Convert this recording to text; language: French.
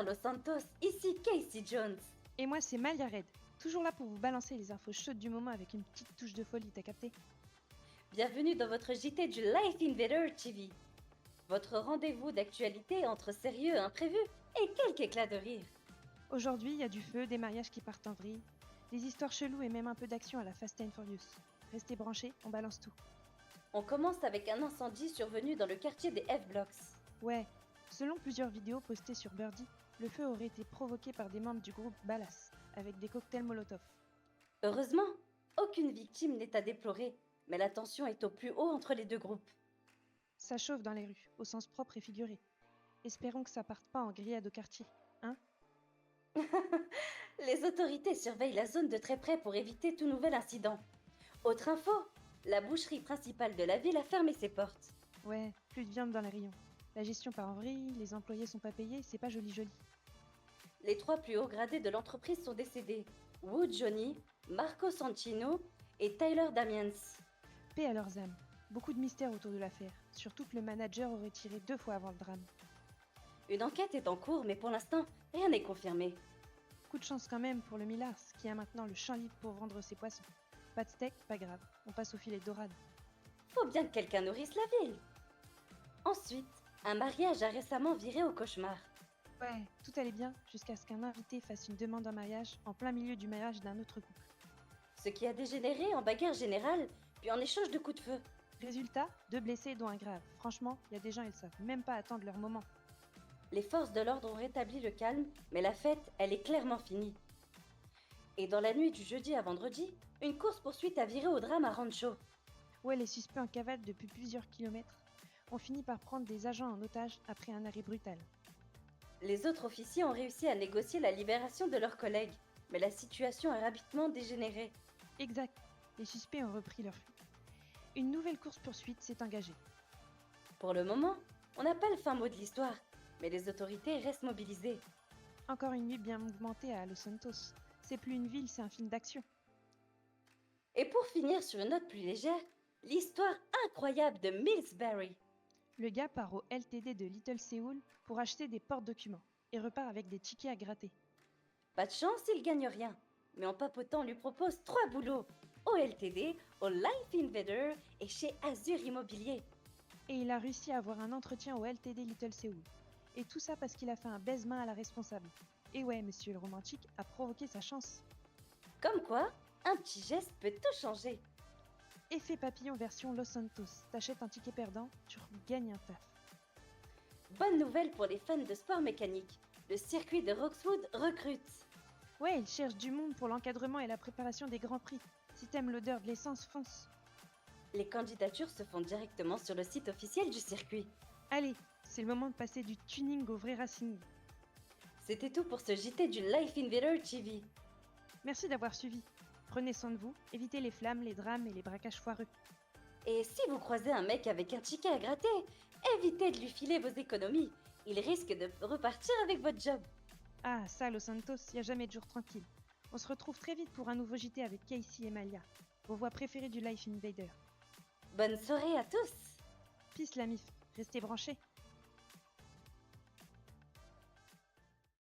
Los Santos, ici Casey Jones. Et moi, c'est Malia Red, toujours là pour vous balancer les infos chaudes du moment avec une petite touche de folie, t'as capté? Bienvenue dans votre JT du Life Invader TV. Votre rendez-vous d'actualité entre sérieux, imprévus et quelques éclats de rire. Aujourd'hui, il y a du feu, des mariages qui partent en vrille, des histoires cheloues et même un peu d'action à la Fast and Furious. Restez branchés, on balance tout. On commence avec un incendie survenu dans le quartier des F-Blocks. Ouais, selon plusieurs vidéos postées sur Birdie, le feu aurait été provoqué par des membres du groupe Ballas, avec des cocktails Molotov. Heureusement, aucune victime n'est à déplorer, mais la tension est au plus haut entre les deux groupes. Ça chauffe dans les rues, au sens propre et figuré. Espérons que ça parte pas en grillade au quartier, hein? Les autorités surveillent la zone de très près pour éviter tout nouvel incident. Autre info, la boucherie principale de la ville a fermé ses portes. Ouais, plus de viande dans les rayons. La gestion part en vrille, les employés sont pas payés, c'est pas joli joli. Les trois plus hauts gradés de l'entreprise sont décédés. Wu Johnny, Marco Sancino et Tyler Damiens. Paix à leurs âmes. Beaucoup de mystères autour de l'affaire, surtout que le manager aurait tiré 2 fois avant le drame. Une enquête est en cours, mais pour l'instant, rien n'est confirmé. Coup de chance quand même pour le Millars, qui a maintenant le champ libre pour vendre ses poissons. Pas de steak, pas grave, on passe au filet de dorade. Faut bien que quelqu'un nourrisse la ville. Ensuite, un mariage a récemment viré au cauchemar. Ouais, tout allait bien, jusqu'à ce qu'un invité fasse une demande en mariage en plein milieu du mariage d'un autre couple. Ce qui a dégénéré en bagarre générale, puis en échange de coups de feu. Résultat, 2 blessés dont un grave. Franchement, il y a des gens, ils savent même pas attendre leur moment. Les forces de l'ordre ont rétabli le calme, mais la fête, elle est clairement finie. Et dans la nuit du jeudi à vendredi, une course-poursuite a viré au drame à Rancho. Ouais, les suspects en cavale depuis plusieurs kilomètres ont fini par prendre des agents en otage après un arrêt brutal. Les autres officiers ont réussi à négocier la libération de leurs collègues, mais la situation a rapidement dégénéré. Exact, les suspects ont repris leur fuite. Une nouvelle course-poursuite s'est engagée. Pour le moment, on n'a pas le fin mot de l'histoire, mais les autorités restent mobilisées. Encore une nuit bien mouvementée à Los Santos. C'est plus une ville, c'est un film d'action. Et pour finir sur une note plus légère, l'histoire incroyable de Millsbury. Le gars part au LTD de Little Seoul pour acheter des porte-documents et repart avec des tickets à gratter. Pas de chance, il gagne rien. Mais en papotant, on lui propose 3 boulots. Au LTD, au Life Invader et chez Azure Immobilier. Et il a réussi à avoir un entretien au LTD Little Seoul. Et tout ça parce qu'il a fait un baise-main à la responsable. Et ouais, monsieur le romantique a provoqué sa chance. Comme quoi, un petit geste peut tout changer. Effet papillon version Los Santos. T'achètes un ticket perdant, tu gagnes un taf. Bonne nouvelle pour les fans de sport mécanique. Le circuit de Roxwood recrute. Ouais, il cherche du monde pour l'encadrement et la préparation des grands prix. Si t'aimes l'odeur de l'essence, fonce. Les candidatures se font directement sur le site officiel du circuit. Allez, c'est le moment de passer du tuning au vrai racing. C'était tout pour ce JT du Life Invader TV. Merci d'avoir suivi. Prenez soin de vous, évitez les flammes, les drames et les braquages foireux. Et si vous croisez un mec avec un ticket à gratter, évitez de lui filer vos économies. Il risque de repartir avec votre job. Ah, ça, Los Santos, y a jamais de jour tranquille. On se retrouve très vite pour un nouveau JT avec Casey et Malia, vos voix préférées du Life Invader. Bonne soirée à tous. Peace la mif, restez branchés.